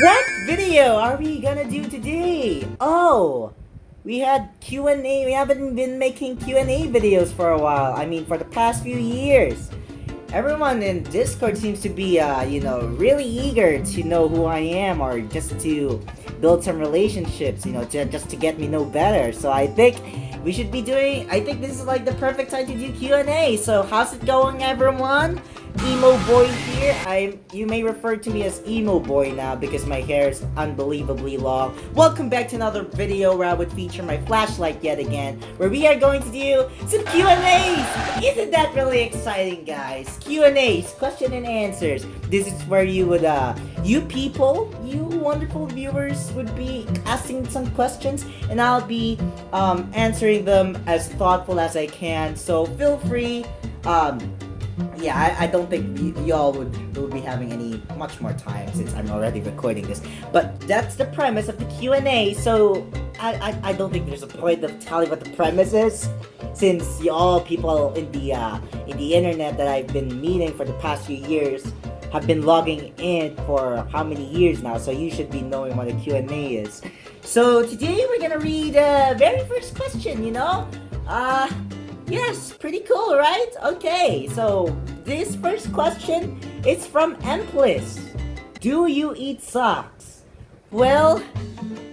What video are we gonna do today? Oh, we had Q&A. We haven't been making Q&A videos for a while. I mean, for the past few years. Everyone in Discord seems to be, really eager to know who I am or just to build some relationships, just to get me know better. So I think we should be I think this is like the perfect time to do Q&A. So how's it going, everyone? Emo boy here. You may refer to me as emo boy now because my hair is unbelievably long. Welcome back to another video where I would feature my flashlight yet again, where we are going to do some Q&As. Isn't that really exciting, guys? Q&As, question and answers. This is where you would, you people, you wonderful viewers would be asking some questions, and I'll be answering them as thoughtful as I can. So feel free. Yeah, I don't think y'all would be having much more time since I'm already recording this. But that's the premise of the Q&A, so I don't think there's a point of telling what the premise is, since y'all people in the internet that I've been meeting for the past few years have been logging in for how many years now, so you should be knowing what a Q&A is. So today we're gonna read very first question, Yes, pretty cool, right? Okay, so this first question is from Emplis. Do you eat socks? Well,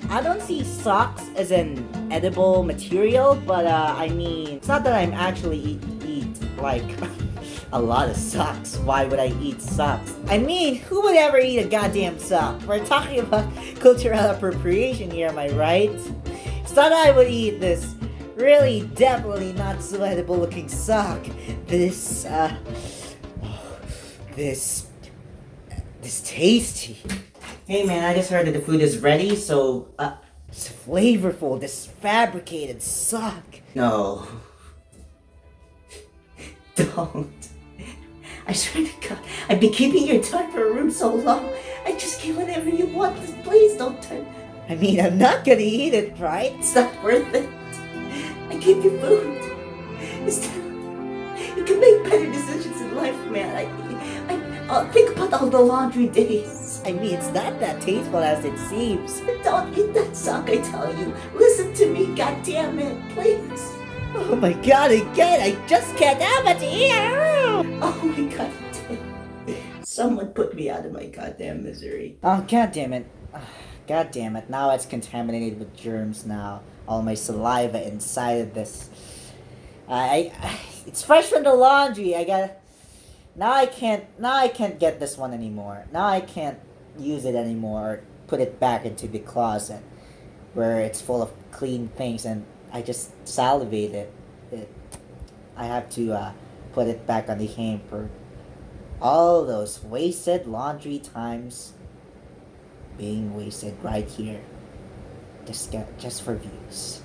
I don't see socks as an edible material, but I mean, it's not that I'm actually eat like a lot of socks. Why would I eat socks? I mean, who would ever eat a goddamn sock? We're talking about cultural appropriation here, am I right? It's not that I would eat this really definitely not so edible looking sock. This tasty. Hey man, I just heard that the food is ready, so it's flavorful, this fabricated sock. No. Don't. I swear to God, I've been keeping your time for a room so long. I just get whatever you want. Please don't turn. I mean, I'm not gonna eat it, right? It's not worth it. I give you food. You can make better decisions in life, man. I think about all the laundry days. I mean, it's not that tasteful as it seems. Don't eat that sock, I tell you. Listen to me, goddammit, please. Oh my God, again, I just can't have it here. Oh my God, someone put me out of my goddamn misery. Oh, goddammit. God damn it, now it's contaminated with germs now. All my saliva inside of this. It's fresh from the laundry. Now I can't get this one anymore. Now I can't use it anymore or put it back into the closet where it's full of clean things, and I just salivate it. I have to put it back on the hamper. All those wasted laundry times being wasted right here. Just for views.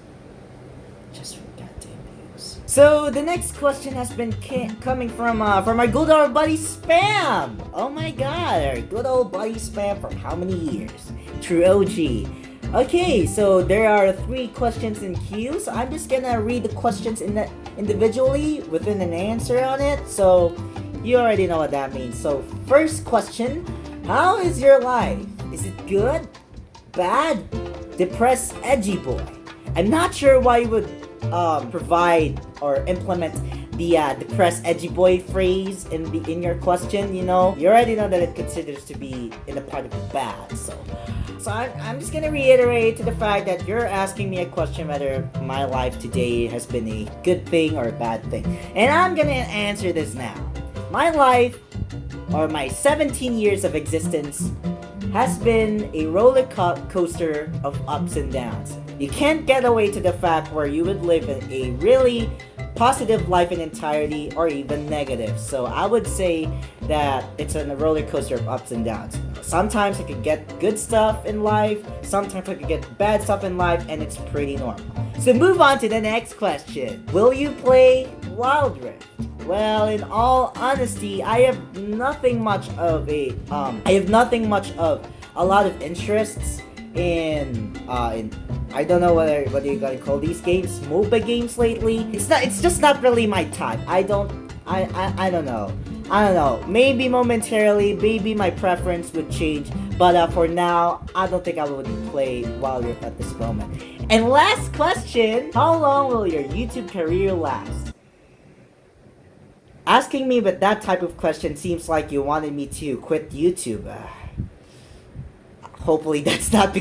Just for goddamn views. So the next question has been coming from our good old buddy Spam. Oh my God, our good old buddy Spam for how many years? True OG. Okay, so there are 3 questions in queue, so I'm just gonna read the questions individually within an answer on it. So you already know what that means. So first question, how is your life? Is it good? Bad? Depressed edgy boy? I'm not sure why you would provide or implement the depressed edgy boy phrase in your question. You already know that it considers to be in the part of the bad. So I'm just gonna reiterate to the fact that you're asking me a question whether my life today has been a good thing or a bad thing, and I'm gonna answer this now. My life, or my 17 years of existence, has been a roller coaster of ups and downs. You can't get away to the fact where you would live in a really positive life in entirety or even negative. So I would say that it's a roller coaster of ups and downs. Sometimes I could get good stuff in life, sometimes I could get bad stuff in life, and it's pretty normal. So move on to the next question. Will you play Wild Rift? Well, in all honesty, I have nothing much of a lot of interests in I don't know what you gotta call these games, MOBA games lately. It's just not really my type. I don't know. I don't know, maybe momentarily, maybe my preference would change, but for now, I don't think I would play Wild Rift at this moment. And last question, how long will your YouTube career last? Asking me with that type of question seems like you wanted me to quit YouTube. Hopefully that's not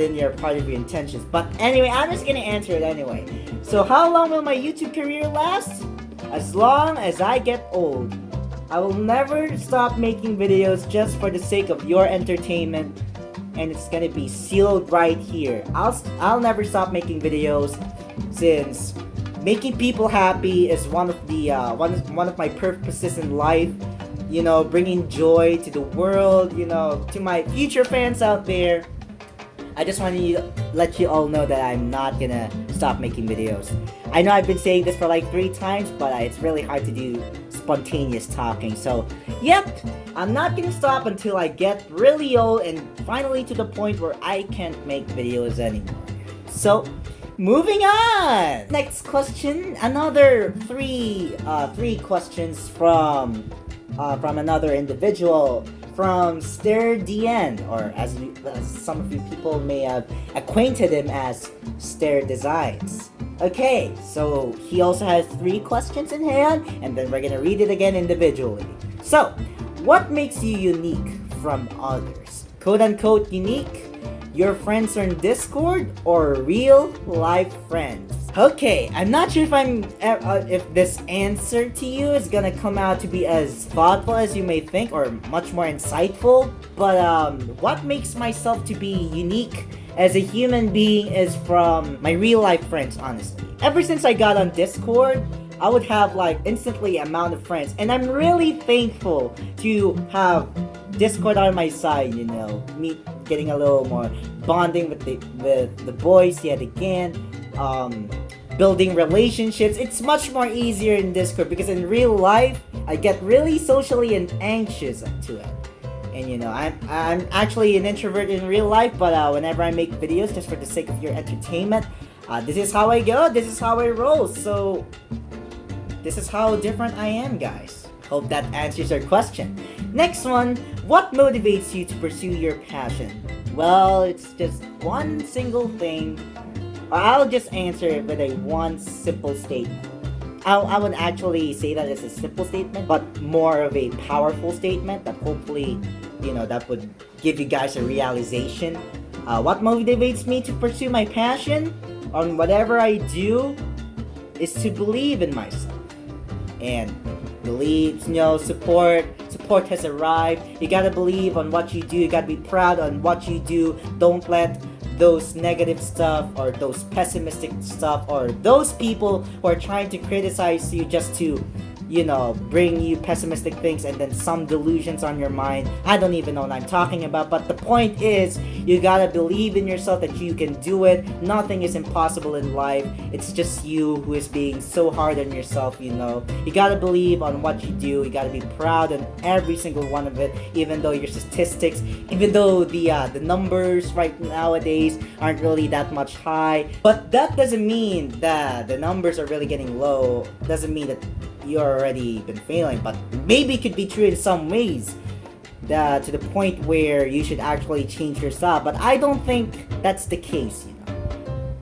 in your part of your intentions. But anyway, I'm just gonna answer it anyway. So how long will my YouTube career last? As long as I get old. I will never stop making videos just for the sake of your entertainment, and it's gonna be sealed right here. I'll never stop making videos, since making people happy is one of the one of my purposes in life. You know, bringing joy to the world. You know, to my future fans out there, I just want to let you all know that I'm not gonna stop making videos. I know I've been saying this for like 3 times, but it's really hard to do spontaneous talking. So, yep, I'm not gonna stop until I get really old and finally to the point where I can't make videos anymore. So, moving on! Next question, another three questions from another individual, from Stair DN, or as some of you people may have acquainted him as Stair Designs. Okay, so he also has 3 questions in hand, and then we're gonna read it again individually. So, what makes you unique from others? Quote unquote unique? Your friends on Discord, or real life friends? Okay, I'm not sure if this answer to you is gonna come out to be as thoughtful as you may think, or much more insightful. But what makes myself to be unique as a human being is from my real life friends, honestly. Ever since I got on Discord, I would have like instantly amount of friends, and I'm really thankful to have Discord on my side. You know, me getting a little more bonding with the boys yet again. Building relationships. It's much more easier in Discord, because in real life I get really socially and anxious to it. And you know, I'm actually an introvert in real life, but whenever I make videos just for the sake of your entertainment, this is how I go, this is how I roll. So this is how different I am, guys. Hope that answers your question. Next one, what motivates you to pursue your passion? Well, it's just one single thing. I'll just answer it with a one simple statement. I would actually say that it's a simple statement, but more of a powerful statement that hopefully, you know, that would give you guys a realization. What motivates me to pursue my passion on whatever I do is to believe in myself. And believe, you know, support has arrived. You gotta believe on what you do. You gotta be proud on what you do. Don't let those negative stuff, or those pessimistic stuff, or those people who are trying to criticize you just to, you know, bring you pessimistic things and then some delusions on your mind. I don't even know what I'm talking about, but the point is, you gotta believe in yourself that you can do it. Nothing is impossible in life. It's just you who is being so hard on yourself, you know. You gotta believe on what you do. You gotta be proud on every single one of it, even though your statistics, even though the numbers right nowadays aren't really that much high. But that doesn't mean that the numbers are really getting low. Doesn't mean that you're already been failing, but maybe it could be true in some ways, to the point where you should actually change your style. But I don't think that's the case, you know.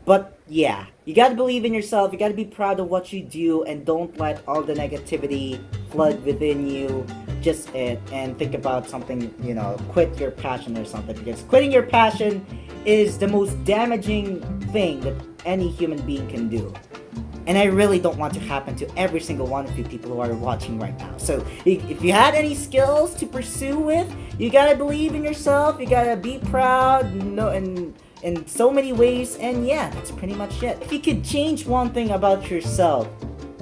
But yeah, you gotta believe in yourself, you gotta be proud of what you do, and don't let all the negativity flood within you. Just and think about something, you know, quit your passion or something, because quitting your passion is the most damaging thing that any human being can do. And I really don't want to happen to every single one of you people who are watching right now. So if you had any skills to pursue with, you gotta believe in yourself, you gotta be proud, you know, and in so many ways. And yeah, that's pretty much it. If you could change one thing about yourself,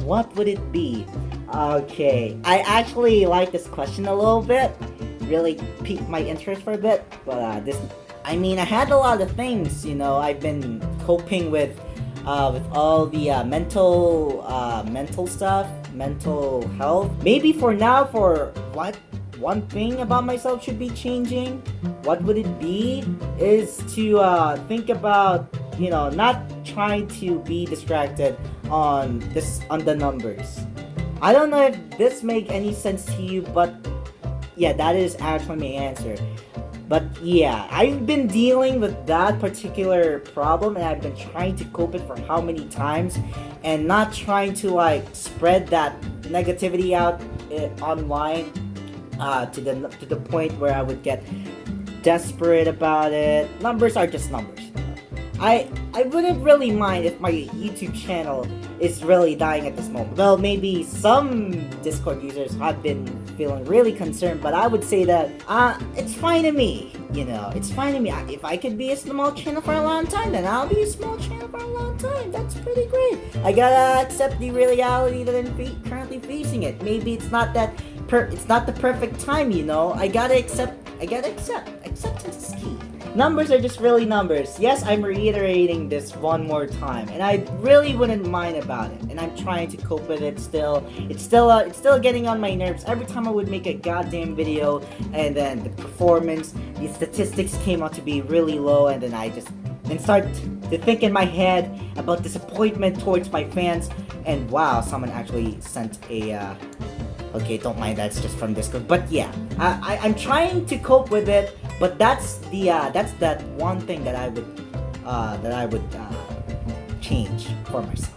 what would it be? Okay, I actually like this question a little bit. Really piqued my interest for a bit. But I had a lot of things, you know. I've been coping with all the mental stuff, mental health. Maybe for now, for what one thing about myself should be changing, what would it be? Is to think about, you know, not trying to be distracted on the numbers. I don't know if this make any sense to you, but yeah, that is actually my answer. But yeah, I've been dealing with that particular problem, and I've been trying to cope it for how many times, and not trying to like spread that negativity out online to the point where I would get desperate about it. Numbers are just numbers. I wouldn't really mind if my YouTube channel is really dying at this moment. Well, maybe some Discord users have been feeling really concerned, but I would say that it's fine to me. You know, it's fine to me. If I could be a small channel for a long time, then I'll be a small channel for a long time. That's pretty great. I gotta accept the reality that I'm currently facing it. Maybe it's not that it's not the perfect time. You know, I gotta accept. Acceptance is key. Numbers are just really numbers. Yes, I'm reiterating this one more time, and I really wouldn't mind about it. And I'm trying to cope with it still. It's still getting on my nerves. Every time I would make a goddamn video, and then the performance, the statistics came out to be really low, and then I just start to think in my head about disappointment towards my fans. And wow, someone actually sent a. Okay, don't mind, that's just from Discord. But yeah, I'm trying to cope with it. But that's that one thing that I would change for myself.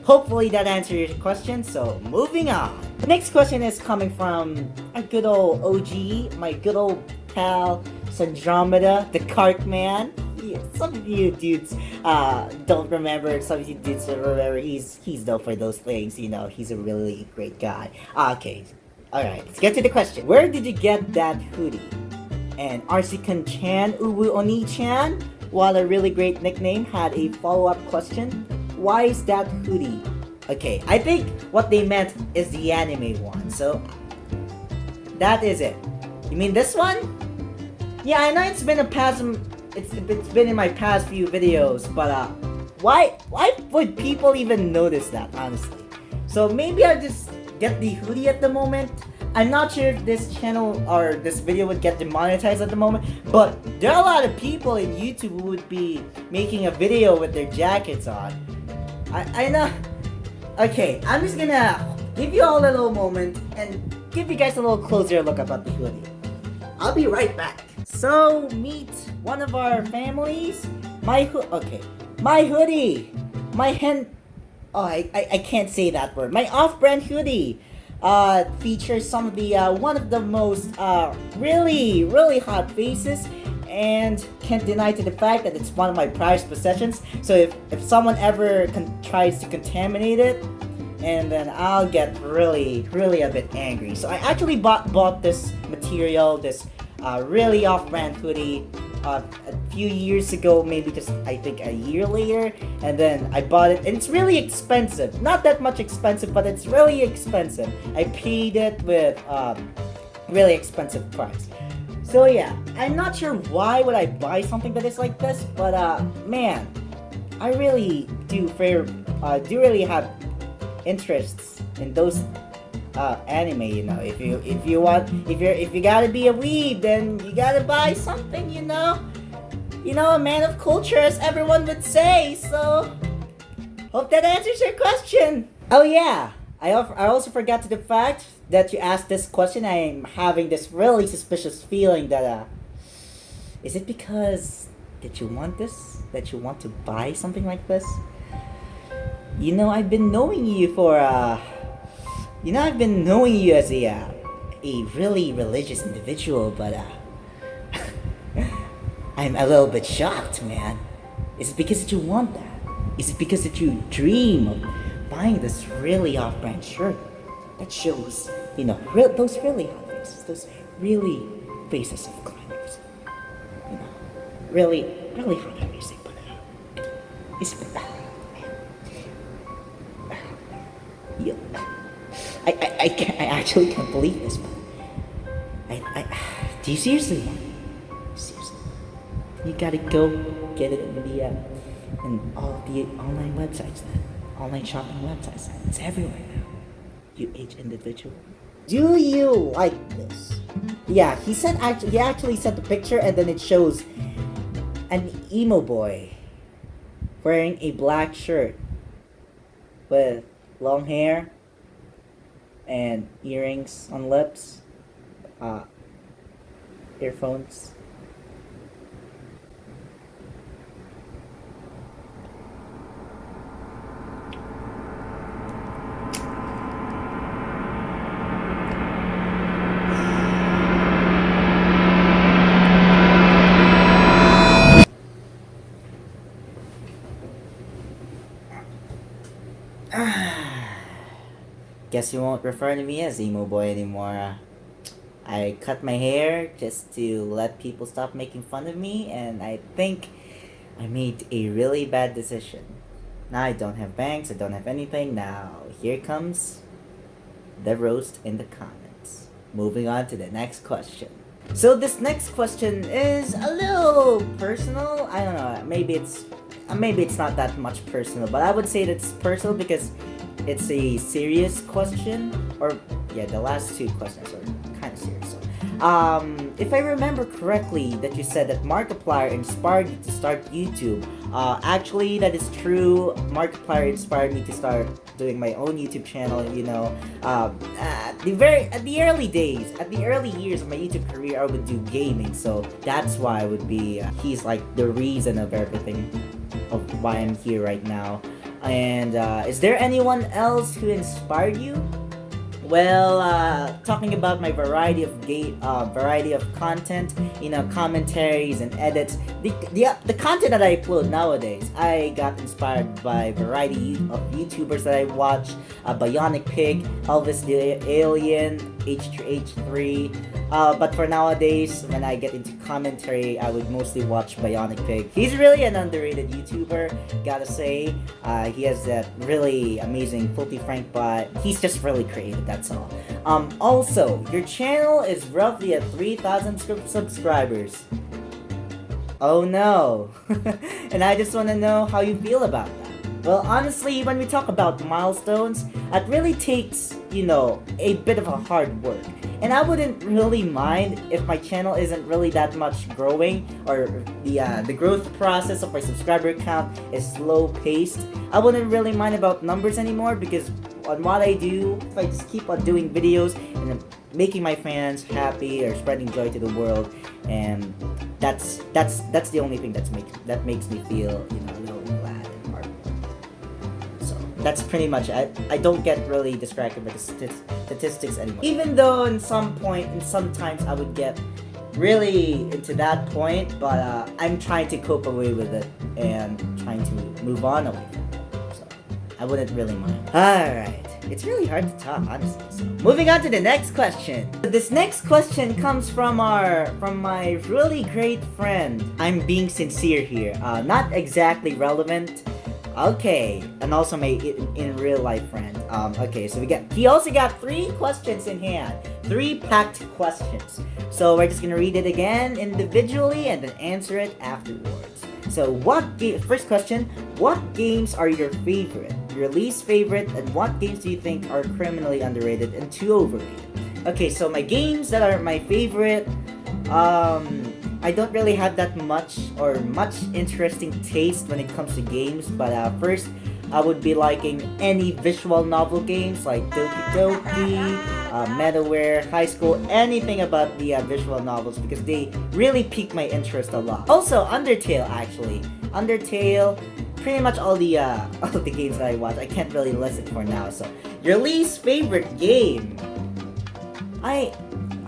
Hopefully that answers your question. So moving on. The next question is coming from a good old OG, my good old pal Sandromeda, the Cart Man. Yeah, some of you dudes don't remember. Some of you dudes don't remember. He's dope for those things. You know, he's a really great guy. Okay, all right. Let's get to the question. Where did you get that hoodie? And Arsikan-chan, Uwu Oni-chan, while a really great nickname, had a follow-up question. Why is that hoodie? Okay, I think what they meant is the anime one. So that is it. You mean this one? Yeah, I know it's been it's been in my past few videos, but why would people even notice that, honestly? So maybe I'll just get the hoodie at the moment. I'm not sure if this channel or this video would get demonetized at the moment, but there are a lot of people in YouTube who would be making a video with their jackets on. I know. Okay, I'm just gonna give you all a little moment and give you guys a little closer look about the hoodie. I'll be right back. So meet one of our families. My hoodie. I can't say that word. My off-brand hoodie features some of the one of the most really hot faces, and can't deny to the fact that it's one of my prized possessions. So if someone ever tries to contaminate it, and then I'll get really a bit angry. So I actually bought this material, this really off-brand hoodie a few years ago, maybe just I think a year later, and then I bought it, and it's really expensive. Not that much expensive, but it's really expensive. I paid it with really expensive price. So yeah, I'm not sure why would I buy something that is like this, but man, I really do really have interests in those anime, you know. If you gotta be a weeb, then you gotta buy something, you know, a man of culture, as everyone would say. So hope that answers your question. Oh yeah, I also forgot to the fact that you asked this question. I'm having this really suspicious feeling that is it because that you want this, that you want to buy something like this? You know, I've been knowing you as a really religious individual, but I'm a little bit shocked, man. Is it because that you want that? Is it because that you dream of buying this really off-brand shirt that shows, you know, those really hot faces, those really faces of climbers, you know, really hot music, but it's yeah. I actually can't believe this, but do you seriously want it? Seriously? You gotta go get it in all the online websites then. Online shopping websites. It's everywhere now. You age individual. Do you like this? Yeah, he actually sent the picture, and then it shows an emo boy wearing a black shirt with long hair, and earrings on lips, uh, earphones. Guess you won't refer to me as emo boy anymore. I cut my hair just to let people stop making fun of me, and I think I made a really bad decision. Now I don't have bangs, I don't have anything. Now, here comes the roast in the comments. Moving on to the next question. So this next question is a little personal. I don't know. Maybe it's not that much personal, but I would say that it's personal because it's a serious question. Or yeah, the last two questions are kind of serious. So, if I remember correctly, that you said that Markiplier inspired you to start YouTube. Actually, that is true. Markiplier inspired me to start doing my own YouTube channel. You know, at the early days, at the early years of my YouTube career, I would do gaming. So that's why I would be. He's like the reason of everything, of why I'm here right now. And is there anyone else who inspired you? Well, talking about my variety of content, you know, commentaries and edits. The content that I upload nowadays, I got inspired by a variety of YouTubers that I watch. Bionic Pig, Elvis the Alien, H3H3. But for nowadays, when I get into commentary, I would mostly watch Bionic Pig. He's really an underrated YouTuber, gotta say. He has that really amazing Filthy Frank, but he's just really creative, that's all. Also, your channel is roughly at 3,000 subscribers. Oh no. And I just want to know how you feel about that. Well, honestly, when we talk about milestones, it really takes, you know, a bit of a hard work. And I wouldn't really mind if my channel isn't really that much growing, or the growth process of my subscriber count is slow paced. I wouldn't really mind about numbers anymore, because on what I do, if I just keep on doing videos and making my fans happy or spreading joy to the world, and that's the only thing that makes me feel, you know, a little glad and heartwarming. So that's pretty much it. I don't get really distracted by the statistics anymore. Even though sometimes I would get really into that point, but I'm trying to cope away with it and trying to move on away from it. So I wouldn't really mind. Alright. It's really hard to talk, honestly. So, moving on to the next question. This next question comes from my really great friend. I'm being sincere here. Not exactly relevant. Okay, and also my in real life friend. Okay, so he also got 3 questions in hand. 3 packed questions. So we're just gonna read it again individually and then answer it afterwards. So first question, what games are your favorite? Your least favorite, and what games do you think are criminally underrated and too overrated? Okay, so my games that are my favorite, I don't really have that much interesting taste when it comes to games, but first, I would be liking any visual novel games like Doki Doki, Metaware, High School, anything about the visual novels, because they really pique my interest a lot. Also, Undertale, actually. Undertale, pretty much all the games that I watch. I can't really list it for now. So, your least favorite game?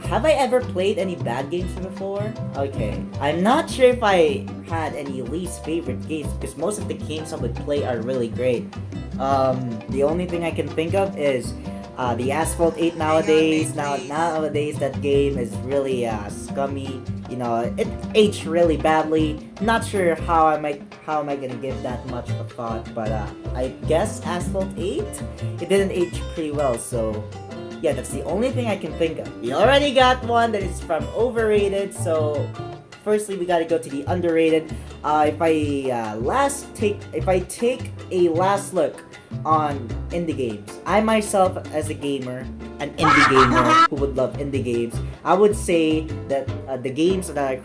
Have I ever played any bad games before? Okay, I'm not sure if I had any least favorite games, because most of the games I would play are really great. The only thing I can think of is the Asphalt 8 nowadays. Nowadays that game is really scummy. You know, it aged really badly. Not sure how am I gonna give that much of a thought, but I guess Asphalt 8, it didn't age pretty well, so yeah, that's the only thing I can think of. We already got one that is from Overrated, so firstly we gotta go to the underrated. If I take a last look on indie games, I myself as a gamer, an indie gamer who would love indie games, I would say that the games that are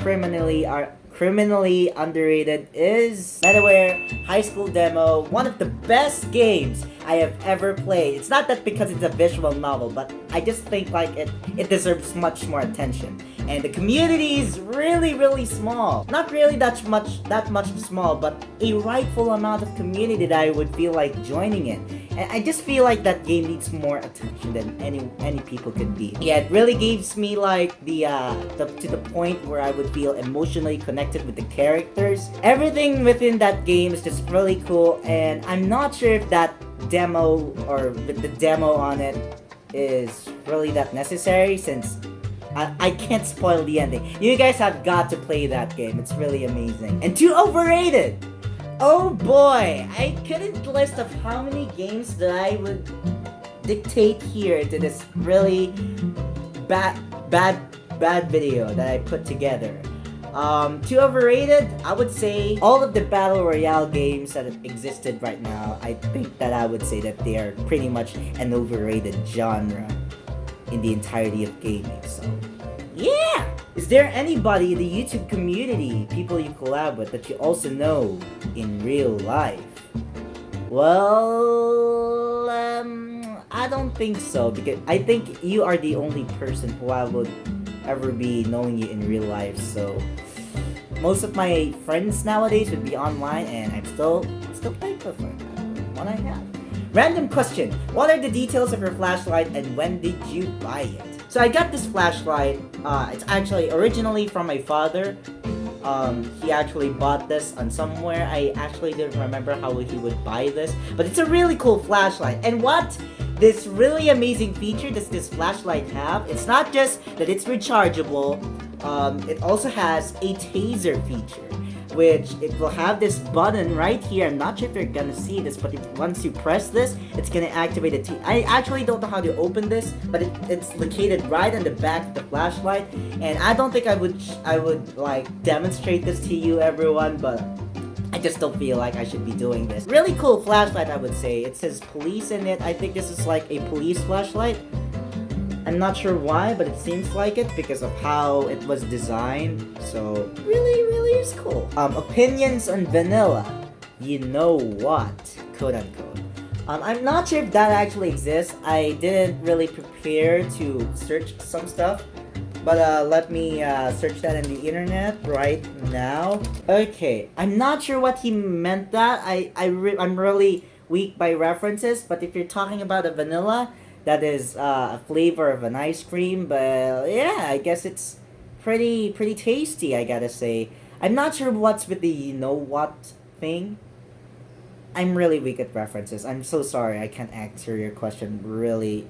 criminally underrated is MetaWare High School Demo, one of the best games I have ever played. It's not that because it's a visual novel, but I just think like it deserves much more attention. And the community is really small. Not really that much small, but a rightful amount of community that I would feel like joining in. And I just feel like that game needs more attention than any people could be. Yeah, it really gives me like the to the point where I would feel emotionally connected with the characters. Everything within that game is just really cool, and I'm not sure if that demo or the demo on it is really that necessary, since I can't spoil the ending. You guys have got to play that game. It's really amazing. And too overrated! Oh boy! I couldn't list of how many games that I would dictate here to this really bad video that I put together. Too overrated? I would say all of the Battle Royale games that existed right now, I think that I would say that they are pretty much an overrated genre in the entirety of gaming. So, yeah! Is there anybody in the YouTube community, people you collab with, that you also know in real life? Well, I don't think so, because I think you are the only person who I would ever be knowing you in real life. So most of my friends nowadays would be online, and I'm still thankful for what I have. Random question: what are the details of your flashlight, and when did you buy it? So I got this flashlight. It's actually originally from my father. He actually bought this on somewhere. I actually didn't remember how he would buy this, but it's a really cool flashlight. And what this really amazing feature does this flashlight have? It's not just that it's rechargeable. It also has a taser feature, which it will have this button right here. I'm not sure if you're gonna see this, but once you press this, it's gonna activate a I actually don't know how to open this, but it's located right on the back of the flashlight. And I don't think I would like demonstrate this to you, everyone, but I just don't feel like I should be doing this. Really cool flashlight, I would say. It says police in it. I think this is like a police flashlight. I'm not sure why, but it seems like it because of how it was designed. So, really is cool. Opinions on vanilla. You know what? Quote unquote. I'm not sure if that actually exists. I didn't really prepare to search some stuff. But let me search that in the internet right now. Okay, I'm not sure what he meant that. I'm really weak by references, but if you're talking about a vanilla, that is a flavor of an ice cream. But yeah, I guess it's pretty tasty, I gotta say. I'm not sure what's with the you know what thing. I'm really weak at references. I'm so sorry I can't answer your question really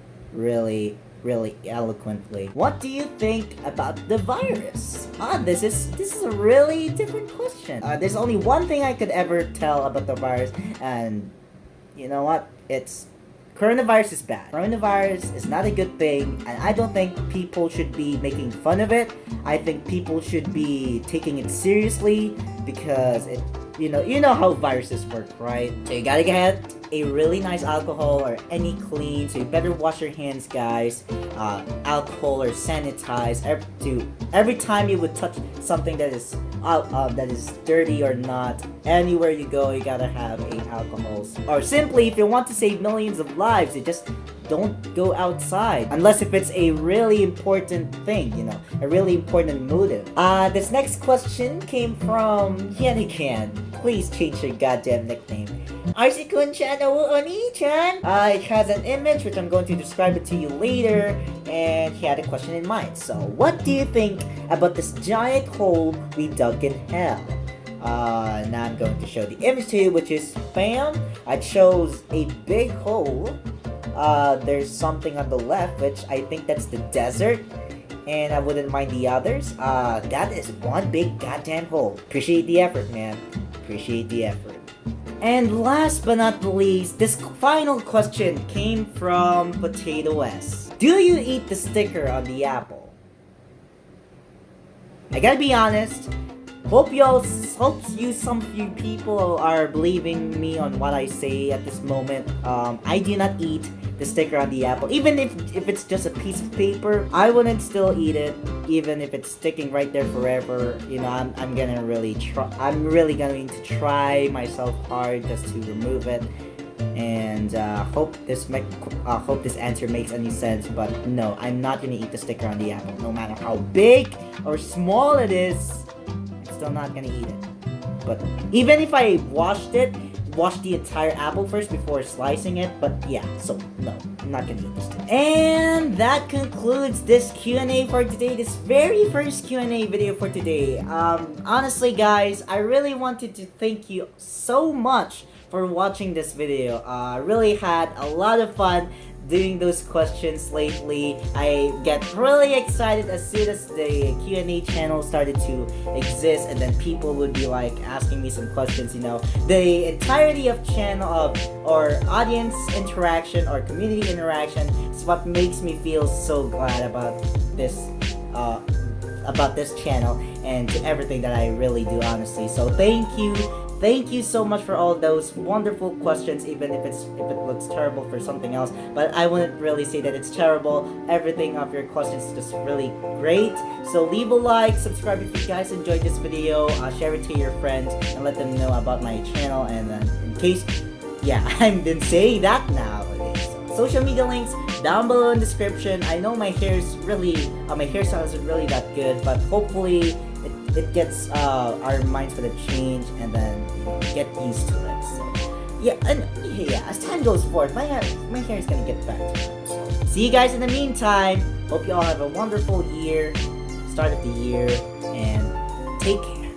eloquently. What do you think about the virus? This is a really different question. There's only one thing I could ever tell about the virus, and you know what? It's coronavirus is bad. Coronavirus is not a good thing, and I don't think people should be making fun of it. I think people should be taking it seriously because it, you know how viruses work, right? So you gotta get a really nice alcohol or any clean, so you better wash your hands, guys. Alcohol or sanitize every time you would touch something that is dirty or not. Anywhere you go, you gotta have a alcohol. Or simply, if you want to save millions of lives, you just don't go outside unless if it's a really important thing, a really important motive. This next question came from Yanikan. Please change your goddamn nickname. RC-kun-chan o Oni-chan. It has an image which I'm going to describe it to you later, and he had a question in mind. So, what do you think about this giant hole we dug in hell? Now I'm going to show the image to you, which is bam. It shows a big hole. There's something on the left, which I think that's the desert, and I wouldn't mind the others. That is one big goddamn hole. Appreciate the effort, man. Appreciate the effort. And last but not the least, this final question came from Potato S. Do you eat the sticker on the apple? I gotta be honest. Hope some few people are believing me on what I say at this moment. I do not eat the sticker on the apple. Even if it's just a piece of paper, I wouldn't still eat it. Even if it's sticking right there forever, you know, I'm gonna really try. I'm really going to try myself hard just to remove it. And hope this answer makes any sense. But no, I'm not gonna eat the sticker on the apple, no matter how big or small it is. I'm still not gonna eat it. But even if I wash the entire apple first before slicing it. But yeah, so no, I'm not gonna eat this sticker. And that concludes this Q&A for today. This very first Q&A video for today. Honestly, guys, I really wanted to thank you so much for watching this video. I really had a lot of fun doing those questions lately. I get really excited as soon as the Q&A channel started to exist, and then people would be like asking me some questions, you know. The entirety of channel or audience interaction or community interaction is what makes me feel so glad about this channel and to everything that I really do, honestly. So thank you so much for all those wonderful questions, even if it looks terrible for something else. But I wouldn't really say that it's terrible. Everything of your questions is just really great. So leave a like, subscribe if you guys enjoyed this video, share it to your friends, and let them know about my channel. And then in case, yeah, I've been saying that nowadays. Social media links down below in the description. I know my my hairstyle isn't really that good, but hopefully it gets our minds for the change, and then get used to it. So yeah, as time goes forward, my hair is gonna get better. So see you guys in the meantime. Hope you all have a wonderful year, start of the year, and take care.